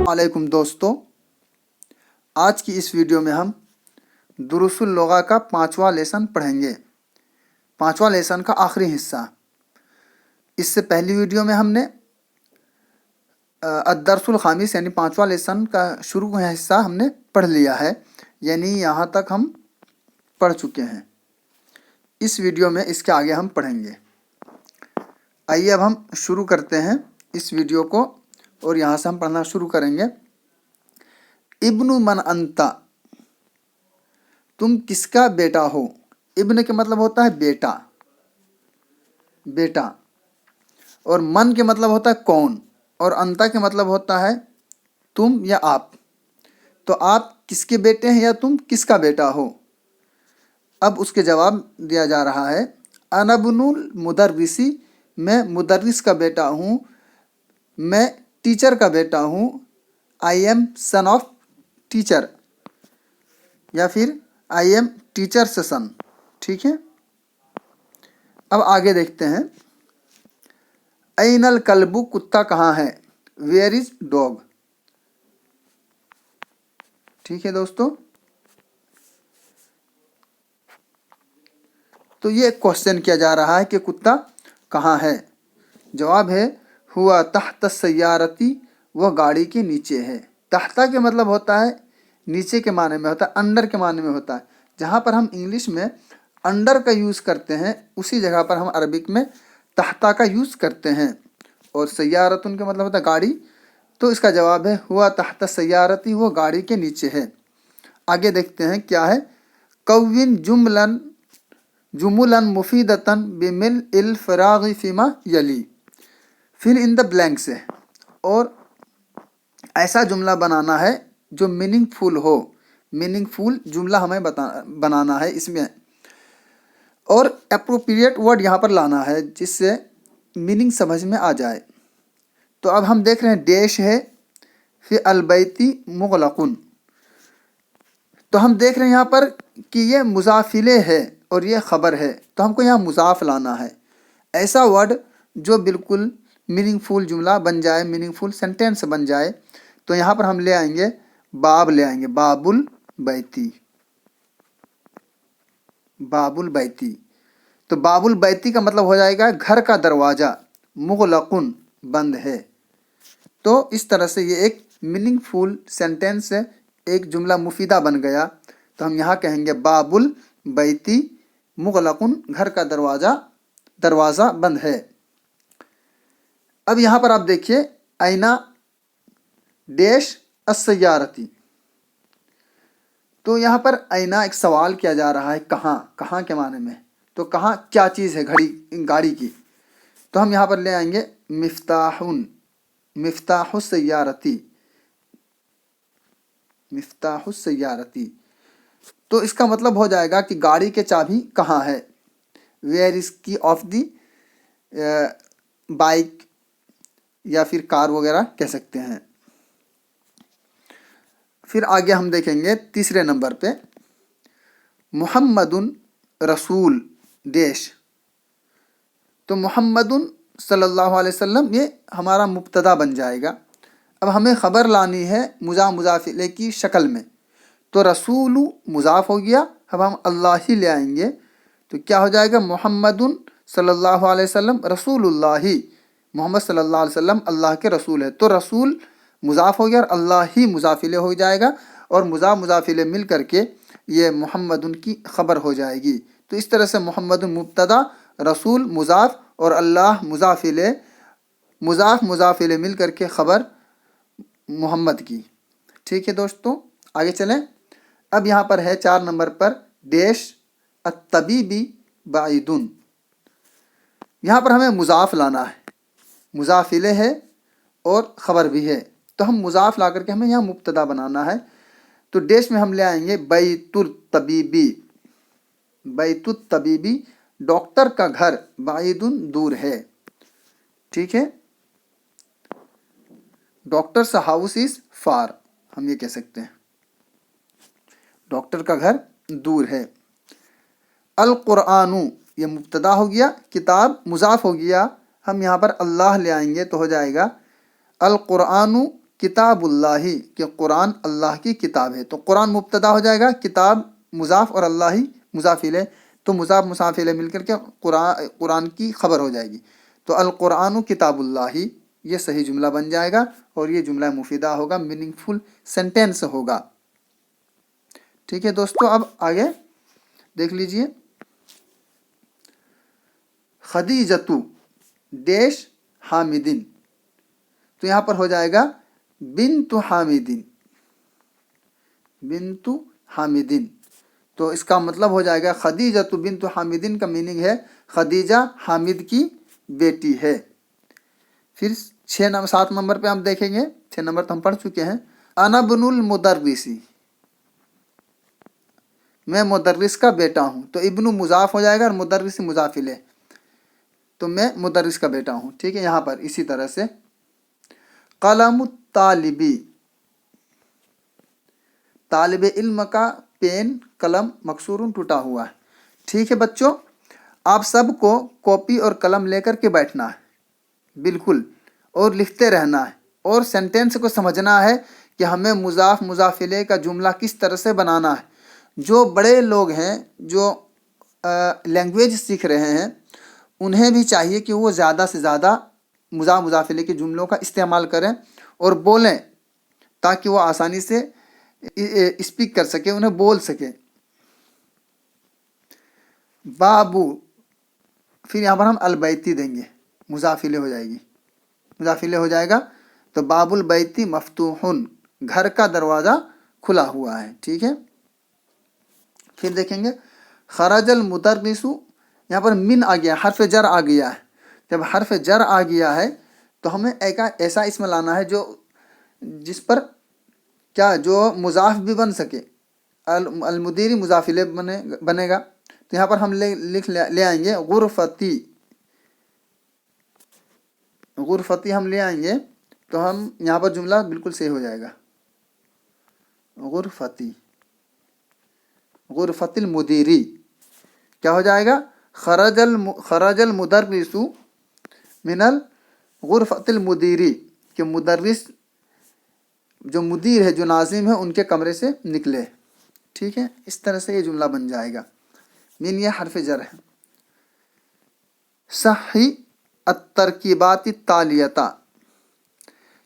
علیکم دوستو، آج کی اس ویڈیو میں ہم دروس اللغہ کا 5واں لیسن پڑھیں گے۔ 5واں لیسن کا آخری حصہ۔ اس سے پہلی ویڈیو میں ہم نے الدرس الخامس یعنی 5واں لیسن کا شروع کا حصہ ہم نے پڑھ لیا ہے، یعنی یہاں تک ہم پڑھ چکے ہیں۔ اس ویڈیو میں اس کے آگے ہم پڑھیں گے۔ آئیے اب ہم شروع کرتے ہیں اس ویڈیو کو، اور یہاں سے ہم پڑھنا شروع کریں گے۔ ابن من انتا، تم کس کا بیٹا ہو؟ ابن کے مطلب ہوتا ہے بیٹا، بیٹا، اور من کے مطلب ہوتا ہے کون، اور انتا کے مطلب ہوتا ہے تم یا آپ۔ تو آپ کس کے بیٹے ہیں یا تم کس کا بیٹا ہو؟ اب اس کے جواب دیا جا رہا ہے، انا ابن المدرسی، میں مدرس کا بیٹا ہوں، میں ٹیچر کا بیٹا ہوں۔ I am son of teacher, یا پھر آئی ایم ٹیچر سے سن، ٹھیک ہے۔ اب آگے دیکھتے ہیں، این الکلب، کتا کہاں ہے؟ ویئر از ڈاگ، ٹھیک ہے دوستو۔ تو یہ کوشچن کیا جا رہا ہے کہ کتا کہاں ہے؟ جواب ہے ہوا تحت السیارتی، وہ گاڑی کے نیچے ہے۔ تحت کے مطلب ہوتا ہے نیچے کے معنی میں ہوتا ہے، انڈر کے معنی میں ہوتا ہے۔ جہاں پر ہم انگلش میں انڈر کا یوز کرتے ہیں، اسی جگہ پر ہم عربک میں تحت کا یوز کرتے ہیں۔ اور سیارتن کا مطلب ہوتا ہے گاڑی، تو اس کا جواب ہے ہوا تحت السیارتی، وہ گاڑی کے نیچے ہے۔ آگے دیکھتے ہیں کیا ہے، کون جملا مفیدتا بملء الفراغ فیما یلی، فل ان دا بلینکس ہے، اور ایسا جملہ بنانا ہے جو میننگ فل ہو۔ میننگ فل جملہ ہمیں بنانا ہے اس میں، اور اپروپریٹ ورڈ یہاں پر لانا ہے جس سے میننگ سمجھ میں آ جائے۔ تو اب ہم دیکھ رہے ہیں ڈیش ہے، پھر البیتی مغلقن۔ تو ہم دیکھ رہے ہیں یہاں پر کہ یہ مضافلے ہے اور یہ خبر ہے، تو ہم کو یہاں مضاف لانا ہے، ایسا ورڈ جو بالکل میننگ فل جملہ بن جائے، میننگ فل سینٹینس بن جائے۔ تو یہاں پر ہم لے آئیں گے باب، لے آئیں گے باب البیتی، باب البیتی۔ تو باب البیتی کا مطلب ہو جائے گا گھر کا دروازہ، مغلقن، بند ہے۔ تو اس طرح سے یہ ایک میننگ فل سینٹینس ہے، ایک جملہ مفیدہ بن گیا۔ تو ہم یہاں کہیں گے باب البیتی مغلقن، گھر کا دروازہ بند ہے۔ اب یہاں پر آپ دیکھیے، اینا ڈیش السیارتی، تو یہاں پر اینا ایک سوال کیا جا رہا ہے، کہاں، کہاں کے معنی میں۔ تو کہاں کیا چیز ہے گاڑی کی، تو ہم یہاں پر لے آئیں گے مفتاحن، مفتاح السیارتی، مفتاح السیارتی۔ تو اس کا مطلب ہو جائے گا کہ گاڑی کے چابی کہاں ہے، ویئر از کی آف دی بائک، یا پھر کار وغیرہ کہہ سکتے ہیں۔ پھر آگے ہم دیکھیں گے تیسرے نمبر پہ، محمد رسول ڈیش۔ تو محمد صلی اللہ علیہ وسلم یہ ہمارا مبتدا بن جائے گا۔ اب ہمیں خبر لانی ہے مضاف الیہ کی شکل میں، تو رسول مضاف ہو گیا، اب ہم اللہ ہی لے آئیں گے، تو کیا ہو جائے گا، محمد صلی اللہ علیہ وسلم رسول اللہ، محمد صلی اللہ علیہ وسلم اللہ کے رسول ہے۔ تو رسول مضاف ہو گیا اور اللہ ہی مضاف الیہ ہو جائے گا، اور مضاف الیہ مل کر کے یہ محمد کی خبر ہو جائے گی۔ تو اس طرح سے محمد مبتدا، رسول مضاف، اور اللہ مضاف الیہ مل کر کے خبر محمد کی، ٹھیک ہے دوستو۔ آگے چلیں، اب یہاں پر ہے 4 نمبر پر ڈیش الطبیبی بعیدن۔ یہاں پر ہمیں مضاف لانا ہے، مضاف الیہ ہے اور خبر بھی ہے، تو ہم مضاف لا کر کے ہمیں یہاں مبتدا بنانا ہے۔ تو ڈیش میں ہم لے آئیں گے بیت الطبیبی، بیت الطبیبی، ڈاکٹر کا گھر، بعیدن، دور ہے، ٹھیک ہے۔ ڈاکٹرس ہاؤس از فار، ہم یہ کہہ سکتے ہیں، ڈاکٹر کا گھر دور ہے۔ القرآن یہ مبتدا ہو گیا, کتاب مضاف ہو گیا, ہم یہاں پر اللہ لے آئیں گے تو ہو جائے گا القرآن کتاب اللہ, کہ قرآن اللہ کی کتاب ہے. تو قرآن مبتدا ہو جائے گا, کتاب مضاف اور اللہ مضاف الیہ, تو مضاف مضاف الیہ مل کر کے قرآن کی خبر ہو جائے گی. تو القرآن کتاب اللہ یہ صحیح جملہ بن جائے گا اور یہ جملہ مفیدہ ہوگا, میننگ فل سینٹینس ہوگا. ٹھیک ہے دوستو, اب آگے دیکھ لیجئے. خدیجۃ ڈیش حامدن, تو یہاں پر ہو جائے گا بنت حامدن, بنت حامدن. تو اس کا مطلب ہو جائے گا خدیجۃ بنت حامدن کا میننگ ہے خدیجہ حامد کی بیٹی ہے. پھر 7 نمبر پہ ہم دیکھیں گے, 6 نمبر تو ہم پڑھ چکے ہیں. انا ابن المدرسی, میں مدرس کا بیٹا ہوں. تو ابن مضاف ہو جائے گا اور مدرس مضاف الیہ, تو میں مدرس کا بیٹا ہوں. ٹھیک ہے, یہاں پر اسی طرح سے قلم الطالبی, طالب علم کا پین قلم مکسور ٹوٹا ہوا ہے. ٹھیک ہے بچوں, آپ سب کو کاپی اور قلم لے کر کے بیٹھنا ہے بالکل, اور لکھتے رہنا ہے, اور سینٹینس کو سمجھنا ہے کہ ہمیں مضاف مضاف الیہ کا جملہ کس طرح سے بنانا ہے. جو بڑے لوگ ہیں جو لینگویج سیکھ رہے ہیں انہیں بھی چاہیے کہ وہ زیادہ سے زیادہ مضاف مضاف الیہ کے جملوں کا استعمال کریں اور بولیں, تاکہ وہ آسانی سے اسپیک کر سکے, انہیں بول سکے. بابو, پھر یہاں پر ہم البیتی دیں گے, مضاف الیہ ہو جائے گی, مضاف الیہ ہو جائے گا. تو باب البیتی مفتوحن, گھر کا دروازہ کھلا ہوا ہے. ٹھیک ہے, پھر دیکھیں گے خرج المدرس, یہاں پر من آ گیا, حرف جر آ گیا ہے. جب حرف جر آ گیا ہے تو ہمیں ایسا اسم لانا ہے جو جس پر کیا جو مضاف بھی بن سکے. المدیری مضاف الیہ بنے گا. تو یہاں پر ہم لے آئیں گے غرفتی, غرفتی ہم لے آئیں گے تو ہم یہاں پر جملہ بالکل صحیح ہو جائے گا. غرفتی, غرفت المدیری کیا ہو جائے گا خرج المدرس من الغرفت المدیری, کہ مدرس جو مدیر ہے جو ناظم ہے ان کے کمرے سے نکلے. ٹھیک ہے, اس طرح سے یہ جملہ بن جائے گا. من یہ حرف جر ہے. صحیح الترکیبات التالیہ,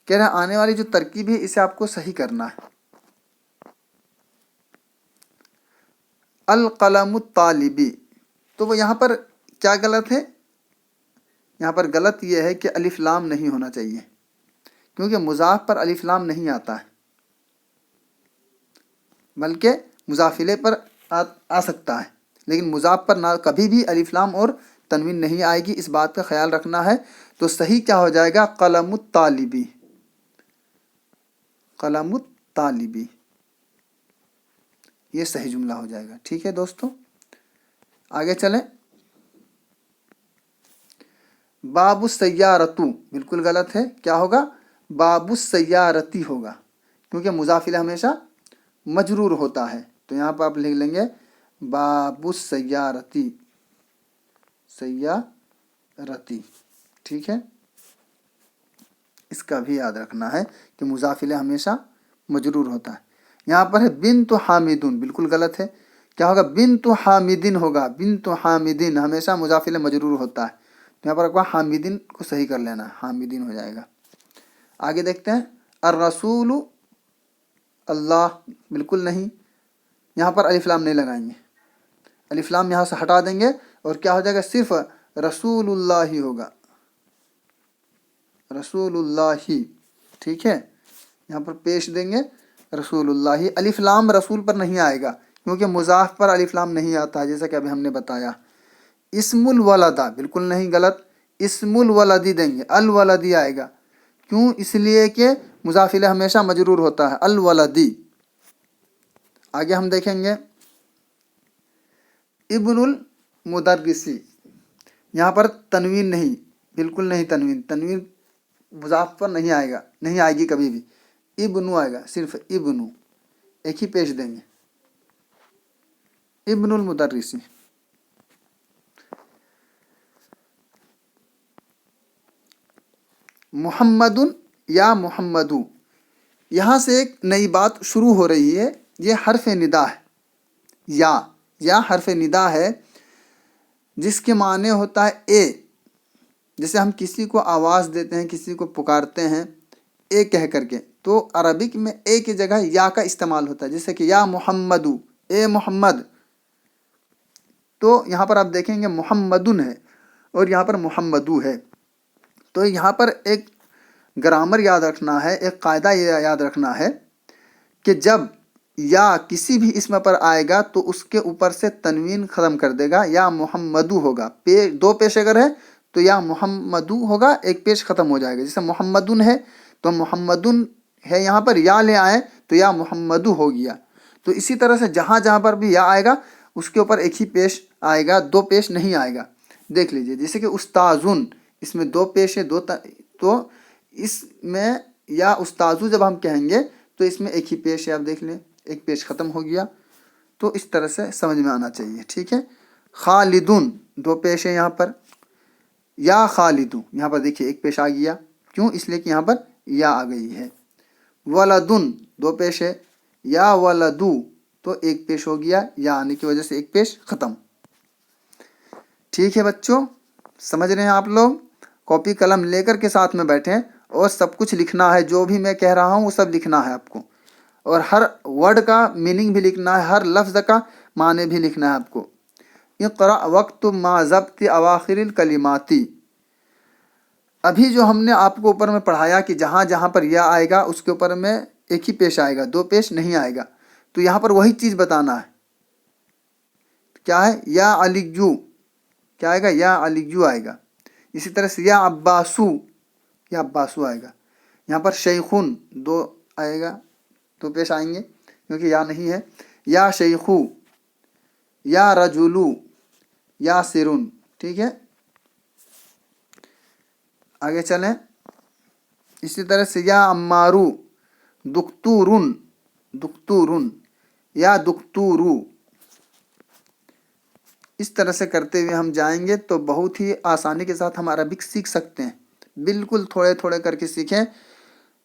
کہہ رہے ہیں آنے والی جو ترکیب ہے اسے آپ کو صحیح کرنا ہے. القلم الطالبی, تو وہ یہاں پر کیا غلط ہے, یہاں پر غلط یہ ہے کہ الف لام نہیں ہونا چاہیے, کیونکہ مضاف پر الف لام نہیں آتا ہے, بلکہ مضاف الیہ پر آ سکتا ہے, لیکن مضاف پر نہ کبھی بھی الف لام اور تنوین نہیں آئے گی. اس بات کا خیال رکھنا ہے. تو صحیح کیا ہو جائے گا قلم الطالبی, قلم الطالبی, یہ صحیح جملہ ہو جائے گا. ٹھیک ہے دوستو, آگے چلیں. باب السیارۃ بالکل غلط ہے, کیا ہوگا باب السیارتی ہوگا, کیونکہ مضاف الیہ ہمیشہ مجرور ہوتا ہے. تو یہاں پر آپ لکھ لیں گے باب السیارتی, سیارتی. ٹھیک ہے, اس کا بھی یاد رکھنا ہے کہ مضاف الیہ ہمیشہ مجرور ہوتا ہے. یہاں پر ہے بنت حامدن, بالکل غلط ہے, کیا ہوگا بنت حامدن ہوگا. بنت حامدن ہمیشہ مضاف الیہ مجرور ہوتا ہے. یہاں پر حامدین کو صحیح کر لینا, حامدین ہو جائے گا. آگے دیکھتے ہیں الرسول اللہ, بالکل نہیں, یہاں پر الف لام نہیں لگائیں گے, الف لام یہاں سے ہٹا دیں گے اور کیا ہو جائے گا صرف رسول اللہ ہی ہوگا, رسول اللہ. ٹھیک ہے, یہاں پر پیش دیں گے رسول اللہ. الف لام رسول پر نہیں آئے گا کیونکہ مضاف پر الف لام نہیں آتا ہے, جیسا کہ ابھی ہم نے بتایا. اسم الولدہ بالکل نہیں, غلط, اسم الولدی دیں گے, الولدی آئے گا. کیوں, اس لیے کہ مضاف الیہ ہمیشہ مجرور ہوتا ہے, الولدی. آگے ہم دیکھیں گے ابن المدرسی, یہاں پر تنوین نہیں, بالکل نہیں, تنوین مضاف پر نہیں آئے گا, نہیں آئے گی کبھی بھی. ابنو آئے گا, صرف ابنو, ایک ہی پیش دیں گے, ابن المدرسی. محمدن یا محمدو، یہاں سے ایک نئی بات شروع ہو رہی ہے. یہ حرف ندا ہے، یا حرف ندا ہے جس کے معنی ہوتا ہے اے. جیسے ہم کسی کو آواز دیتے ہیں، کسی کو پکارتے ہیں اے کہہ کر کے، تو عربک میں اے کی جگہ یا کا استعمال ہوتا ہے. جیسے کہ یا محمدو، اے محمد. تو یہاں پر آپ دیکھیں گے محمدن ہے اور یہاں پر محمدو ہے. تو یہاں پر ایک گرامر یاد رکھنا ہے، ایک قاعدہ یہ یاد رکھنا ہے کہ جب یا کسی بھی اسم پر آئے گا تو اس کے اوپر سے تنوین ختم کر دے گا. یا محمدو ہوگا، دو پیش اگر ہے تو یا محمدو ہوگا، ایک پیش ختم ہو جائے گا. جیسے محمدن ہے تو محمدن ہے، یہاں پر یا لے آئے تو یا محمدو ہو گیا. تو اسی طرح سے جہاں جہاں پر بھی یا آئے گا اس کے اوپر ایک ہی پیش آئے گا، دو پیش نہیں آئے گا. دیکھ لیجئے جیسے کہ استاذن، اس میں دو پیش ہے، تو اس میں یا استاذو جب ہم کہیں گے تو اس میں ایک ہی پیش ہے. آپ دیکھ لیں ایک پیش ختم ہو گیا. تو اس طرح سے سمجھ میں آنا چاہیے. ٹھیک ہے. خالدن دو پیش ہے یہاں پر. یا خالدو، یہاں پر دیکھیے ایک پیش آ گیا. کیوں؟ اس لیے کہ یہاں پر یا آ گئی ہے. ولدن دو پیش ہے. یا ولدو تو ایک پیش ہو گیا، یا آنے کی وجہ سے ایک پیش ختم. ٹھیک ہے بچوں، سمجھ رہے ہیں آپ لوگ؟ کاپی قلم لے کر کے ساتھ میں بیٹھیں اور سب کچھ لکھنا ہے. جو بھی میں کہہ رہا ہوں وہ سب لکھنا ہے آپ کو، اور ہر ورڈ کا میننگ بھی لکھنا ہے، ہر لفظ کا معنی بھی لکھنا ہے آپ کو. اقرأ وقت ما ضبط اواخر الکلماتی. ابھی جو ہم نے آپ کو اوپر میں پڑھایا کہ جہاں جہاں پر یا آئے گا اس کے اوپر میں ایک ہی پیش آئے گا، دو پیش نہیں آئے گا. تو یہاں پر وہی چیز بتانا ہے. کیا ہے؟ یا علیجو، کیا آئے گا؟ یا علیجو آئے گا. اسی طرح سے یا عباسو، یا عباسو آئے گا. یہاں پر شیخون دو آئے گا، دو پیش آئیں گے کیونکہ یا نہیں ہے. یا شیخو، یا رجولو، یا سرون. ٹھیک ہے، آگے چلیں. اسی طرح سے یا امارو، دکتورن، دکتورن، یا دکتورو. اس طرح سے کرتے ہوئے ہم جائیں گے تو بہت ہی آسانی کے ساتھ ہم عربک سیکھ سکتے ہیں. بالکل تھوڑے تھوڑے کر کے سیکھیں،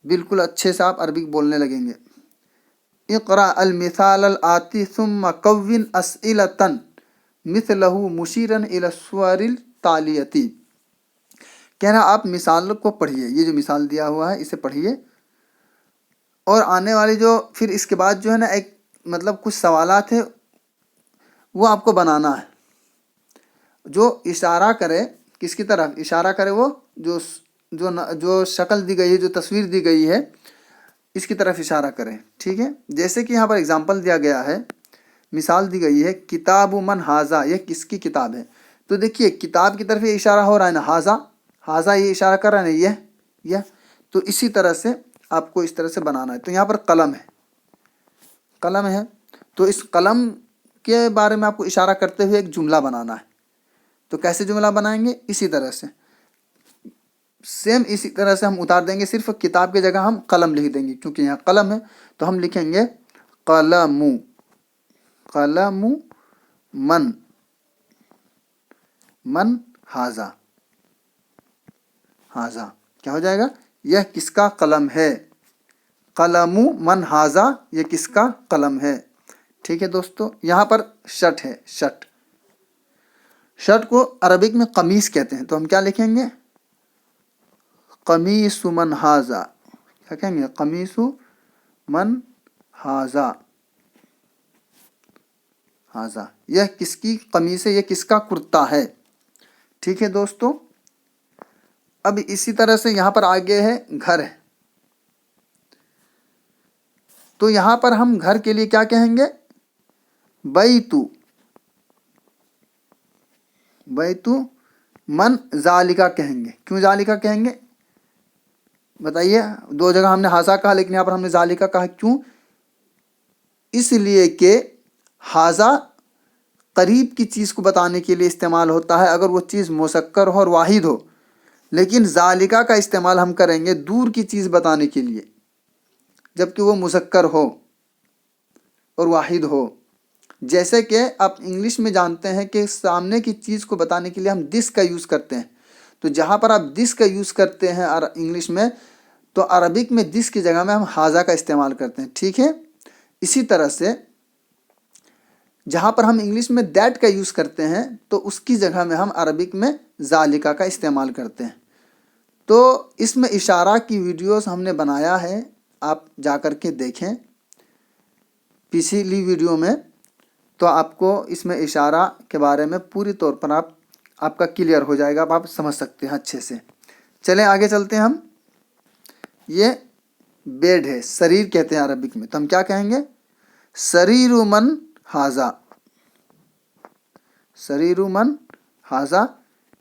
بالکل اچھے سے آپ عربک بولنے لگیں گے. اقرأ المثال الآتی ثم کون اسئلة مثلہ مشیرا الی الصور التالیتی. کہنا آپ مثال کو پڑھیے، یہ جو مثال دیا ہوا ہے اسے پڑھیے، اور آنے والی جو پھر اس کے بعد جو ہے نا ایک مطلب کچھ سوالات ہیں وہ آپ کو بنانا ہے. جو اشارہ کرے، کس کی طرف اشارہ کرے؟ وہ جو شکل دی گئی ہے، جو تصویر دی گئی ہے اس کی طرف اشارہ کریں. ٹھیک ہے. جیسے کہ یہاں پر اگزامپل دیا گیا ہے، مثال دی گئی ہے کتاب من ہاذا، یہ کس کی کتاب ہے؟ تو دیکھیے کتاب کی طرف یہ اشارہ ہو رہا ہے نا، ہاذا، ہاذا یہ اشارہ کر رہا ہے نا، یہ. تو اسی طرح سے آپ کو اس طرح سے بنانا ہے. تو یہاں پر قلم ہے، قلم ہے، تو اس قلم کے بارے میں آپ کو اشارہ کرتے ہوئے ایک جملہ بنانا ہے. تو کیسے جملہ بنائیں گے؟ اسی طرح سے، سیم اسی طرح سے ہم اتار دیں گے، صرف کتاب کی جگہ ہم قلم لکھ دیں گے کیونکہ یہاں قلم ہے. تو ہم لکھیں گے قلم، قلم من، من ہاذا، ہاذا کیا ہو جائے گا؟ یہ کس کا قلم ہے؟ قلم من ہاذا، یہ کس کا قلم ہے. ٹھیک ہے دوستو. یہاں پر شرٹ ہے، شرٹ، شرٹ کو عربک میں قمیص کہتے ہیں. تو ہم کیا لکھیں گے؟ قمیص من ہاذا. کیا کہیں گے؟ قمیص من ہاذا، ہاذا یہ کس کی قمیص ہے، یہ کس کا کرتا ہے. ٹھیک ہے دوستو. اب اسی طرح سے یہاں پر آگے ہے گھر ہے. تو یہاں پر ہم گھر کے لیے کیا کہیں گے؟ بیتو، بیتو من ذالکا کہیں گے. کیوں ذالکا کہیں گے بتائیے؟ دو جگہ ہم نے ہاذا کہا لیکن یہاں پر ہم نے ذالکا کہا. کیوں؟ اس لیے کہ ہاذا قریب کی چیز کو بتانے کے لیے استعمال ہوتا ہے اگر وہ چیز مسکر ہو اور واحد ہو، لیکن ذالکا کا استعمال ہم کریں گے دور کی چیز بتانے کے لیے جبکہ وہ مذکر ہو اور واحد ہو. جیسے کہ آپ انگلش میں جانتے ہیں کہ سامنے کی چیز کو بتانے کے لیے ہم دس کا یوز کرتے ہیں. تو جہاں پر آپ دس کا یوز کرتے ہیں انگلش میں تو عربک میں دس کی جگہ میں ہم ہاذا کا استعمال کرتے ہیں، ٹھیک ہے۔ اسی طرح سے جہاں پر ہم انگلش میں دیٹ کا یوز کرتے ہیں تو اس کی جگہ میں ہم عربک میں ذالکا کا استعمال کرتے ہیں۔ تو اس میں اشارہ کی ویڈیوز ہم نے بنایا ہے، آپ جا کر کے دیکھیں پچھلی ویڈیو میں، تو آپ کو اس میں اشارہ کے بارے میں پوری طور پر آپ کا کلیئر ہو جائے گا، آپ سمجھ سکتے ہیں اچھے سے۔ چلیں آگے چلتے ہیں ہم۔ یہ بیڈ ہے، سریر کہتے ہیں عربک میں، تو ہم کیا کہیں گے؟ سریر من ہاذا، سریر من ہاذا،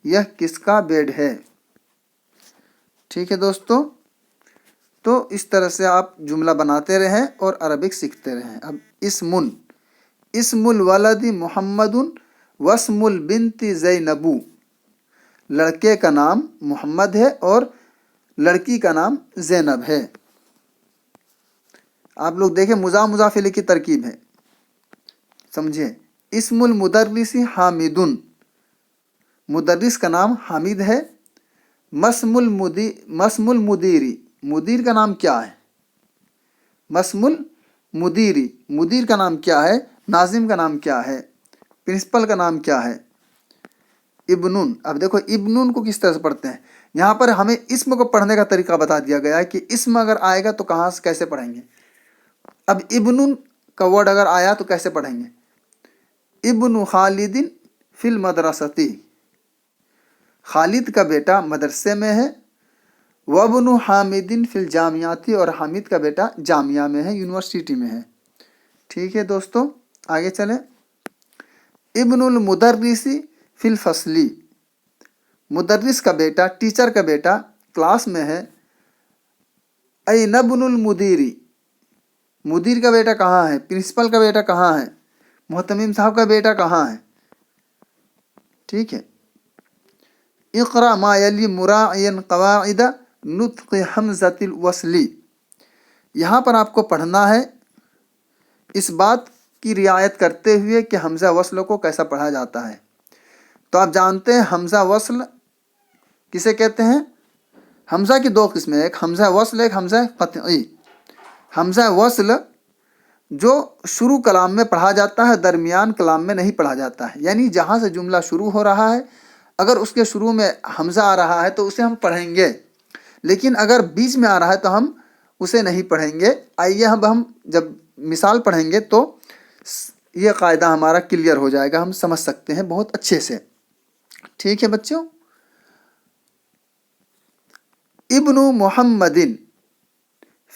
یہ کس کا بیڈ ہے؟ ٹھیک ہے دوستو، تو اس طرح سے آپ جملہ بناتے رہیں اور عربک سیکھتے رہیں۔ اب اسم الولد محمد واسم البنت زینب، لڑکے کا نام محمد ہے اور لڑکی کا نام زینب ہے۔ آپ لوگ دیکھیں مضاف الیہ کی ترکیب ہے، سمجھے۔ اسم المدرس حامد، مدرس کا نام حامد ہے۔ مسم المدیری، مدیر کا نام کیا ہے؟ مسم المدیری، مدیر کا نام کیا ہے؟ ناظم کا نام کیا ہے؟ پرنسپل کا نام کیا ہے؟ ابنن۔ اب دیکھو ابنن کو کس طرح سے پڑھتے ہیں، یہاں پر ہمیں اسم کو پڑھنے کا طریقہ بتا دیا گیا ہے کہ اسم اگر آئے گا تو کہاں سے کیسے پڑھیں گے۔ اب ابنن کا ورڈ اگر آیا تو کیسے پڑھیں گے؟ ابن خالد فی المدرستی، خالد کا بیٹا مدرسے میں ہے۔ وابن حامد فی الجامعاتی، اور حامد کا بیٹا جامعہ میں ہے، یونیورسٹی میں ہے۔ ٹھیک ہے دوستو، آگے چلیں۔ ابن المدرس فی الفصلی، مدرس کا بیٹا، ٹیچر کا بیٹا کلاس میں ہے۔ این ابن المدیری، مدیر کا بیٹا کہاں ہے؟ پرنسپل کا بیٹا کہاں ہے؟ محتمم صاحب کا بیٹا کہاں ہے؟ ٹھیک ہے۔ اقرأ ما یلی مراعیا قواعد نطق حمزۃ الوصل، یہاں پر آپ کو پڑھنا ہے اس بات کی رعایت کرتے ہوئے کہ حمزہ وصل کو کیسا پڑھا جاتا ہے۔ تو آپ جانتے ہیں حمزہ وصل کسے کہتے ہیں؟ حمزہ کی دو قسمیں، ایک حمزہ وصل، ایک حمزہ قطعی۔ حمزہ وصل جو شروع کلام میں پڑھا جاتا ہے، درمیان کلام میں نہیں پڑھا جاتا ہے، یعنی جہاں سے جملہ شروع ہو رہا ہے اگر اس کے شروع میں حمزہ آ رہا ہے تو اسے ہم پڑھیں گے، لیکن اگر بیچ میں آ رہا ہے تو ہم اسے نہیں پڑھیں گے۔ آئیے ہم جب مثال پڑھیں گے تو یہ قاعدہ ہمارا کلیئر ہو جائے گا، ہم سمجھ سکتے ہیں بہت اچھے سے۔ ٹھیک ہے بچوں۔ ابن محمد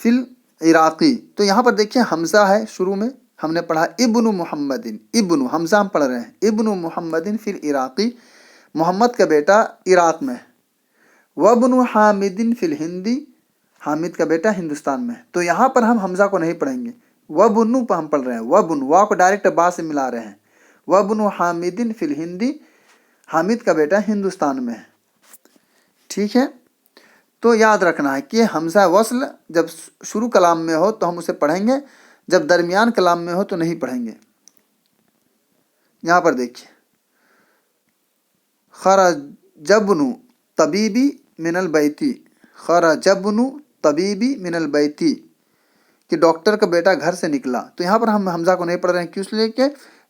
فی العراقی، تو یہاں پر دیکھیں حمزہ ہے شروع میں، ہم نے پڑھا ابن محمد، ابن حمزہ ہم پڑھ رہے ہیں، ابن محمد فی العراقی، محمد کا بیٹا عراق میں ہے۔ وابن حامد فی الہندی، حامد کا بیٹا ہندوستان میں ہے۔ تو یہاں پر ہم حمزہ کو نہیں پڑھیں گے، وابن پہ ہم پڑھ رہے ہیں، وابن، وا کو ڈائریکٹ با سے ملا رہے ہیں۔ وابن حامد فی الہندی، حامد کا بیٹا ہندوستان میں ہے۔ ٹھیک ہے، تو یاد رکھنا ہے کہ حمزہ وصل جب شروع کلام میں ہو تو ہم اسے پڑھیں گے، جب درمیان کلام میں ہو تو نہیں پڑھیں گے۔ یہاں پر دیکھیے، خرج ابن طبیبی من البیتی، خرج ابن طبیبی من البیتی، کہ ڈاکٹر کا بیٹا گھر سے نکلا، تو یہاں پر ہم حمزہ کو نہیں پڑھ رہے ہیں، کیوں؟ اس لیے کہ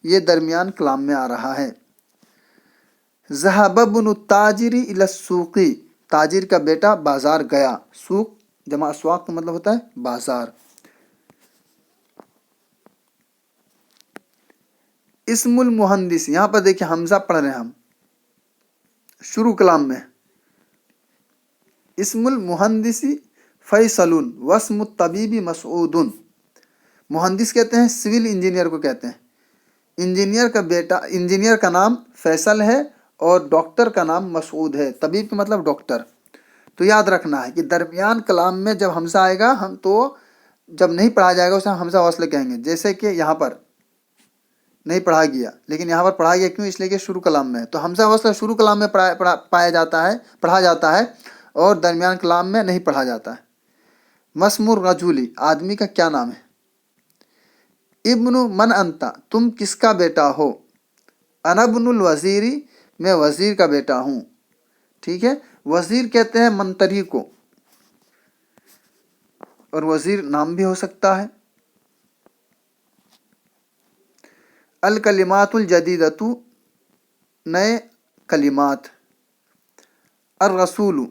یہ درمیان کلام میں آ رہا ہے۔ ذهب ابن التاجر الى السوق، تاجر کا بیٹا بازار گیا، سوق جمع اسواق کا مطلب ہوتا ہے بازار۔ اسم المہندس، یہاں پر دیکھیں حمزہ پڑھ رہے ہیں ہم شروع کلام میں۔ اسم المہندس فیصل واسم الطبیب مسعود، مہندس کہتے ہیں سول انجینئر کو کہتے ہیں، انجینئر کا بیٹا، انجینئر کا نام فیصل ہے اور ڈاکٹر کا نام مسعود ہے، طبیب کا مطلب ڈاکٹر۔ تو یاد رکھنا ہے کہ درمیان کلام میں جب حمزہ آئے گا ہم تو جب نہیں پڑھا جائے گا اسے ہم حمزہ وصل کہیں گے، جیسے کہ یہاں پر نہیں پڑھا گیا لیکن یہاں پر پڑھا گیا، کیوں؟ اس لیے کہ شروع کلام میں ہے، تو حمزہ وصل شروع کلام میں پڑھا جاتا ہے اور درمیان کلام میں نہیں پڑھا جاتا ہے۔ مسم الرجل، آدمی کا کیا نام ہے؟ ابن من انت، تم کس کا بیٹا ہو؟ انا ابن الوزیری، میں وزیر کا بیٹا ہوں۔ ٹھیک ہے. وزیر کہتے ہیں منتری کو, اور وزیر نام بھی ہو سکتا ہے. الکلمات الجدیدۃ نئے کلمات. الرسول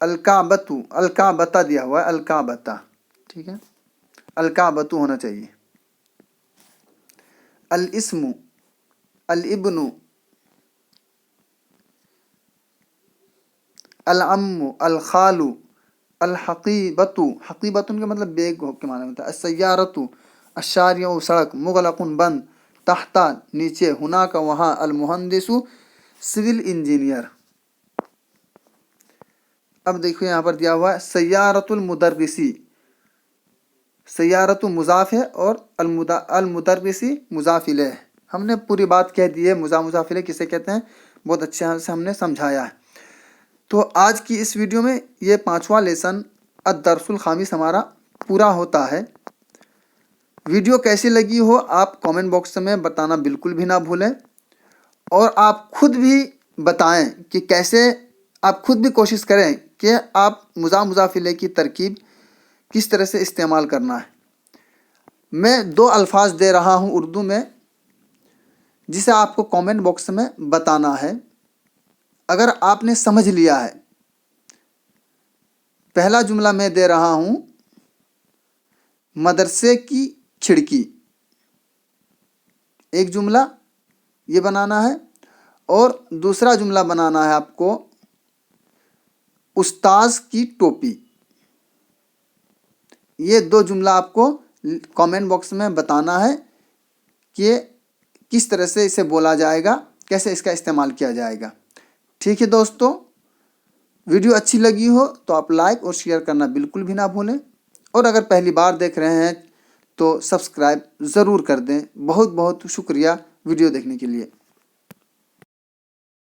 الکعبۃ الکعبۃ دیا ہوا ہے الکعبۃ, ٹھیک ہے, الکعبۃ ہونا چاہیے. الاسم الابن العم الخال الحقیبۃ, حقیبۃ کا مطلب بیگ کے معنی ہوتا ہے. السیارۃ الشارع سڑک, مغلق بند, تحت نیچے, ہناک وہاں, المہندس سول انجینئر. اب دیکھو یہاں پر دیا ہوا ہے سیارۃ المدرسی, سیارۃ مضاف ہے اور المدرسی مضاف الیہ. ہم نے پوری بات کہہ دی ہے مضاف الیہ کسے کہتے ہیں, بہت اچھے سے ہم نے سمجھایا ہے. تو آج کی اس ویڈیو میں یہ 5واں لیسن الدرس الخامس ہمارا پورا ہوتا ہے. ویڈیو کیسی لگی ہو آپ کامنٹ باکس میں بتانا بالکل بھی نہ بھولیں, اور آپ خود بھی بتائیں کہ کیسے, آپ خود بھی کوشش کریں کہ آپ مضاف الیہ کی ترکیب کس طرح سے استعمال کرنا ہے. میں 2 الفاظ دے رہا ہوں اردو میں جسے آپ کو کامنٹ باکس میں بتانا ہے. اگر آپ نے سمجھ لیا ہے, پہلا جملہ میں دے رہا ہوں مدرسے کی کھڑکی, ایک جملہ یہ بنانا ہے, اور دوسرا جملہ بنانا ہے آپ کو استاذ کی ٹوپی. یہ 2 جملہ آپ کو کامنٹ باکس میں بتانا ہے کہ کس طرح سے اسے بولا جائے گا, کیسے اس کا استعمال کیا جائے گا. ٹھیک ہے دوستو, ویڈیو اچھی لگی ہو تو آپ لائک اور شیئر کرنا بالکل بھی نہ بھولیں, اور اگر پہلی بار دیکھ رہے ہیں تو سبسکرائب ضرور کر دیں. بہت بہت شکریہ ویڈیو دیکھنے کے لیے.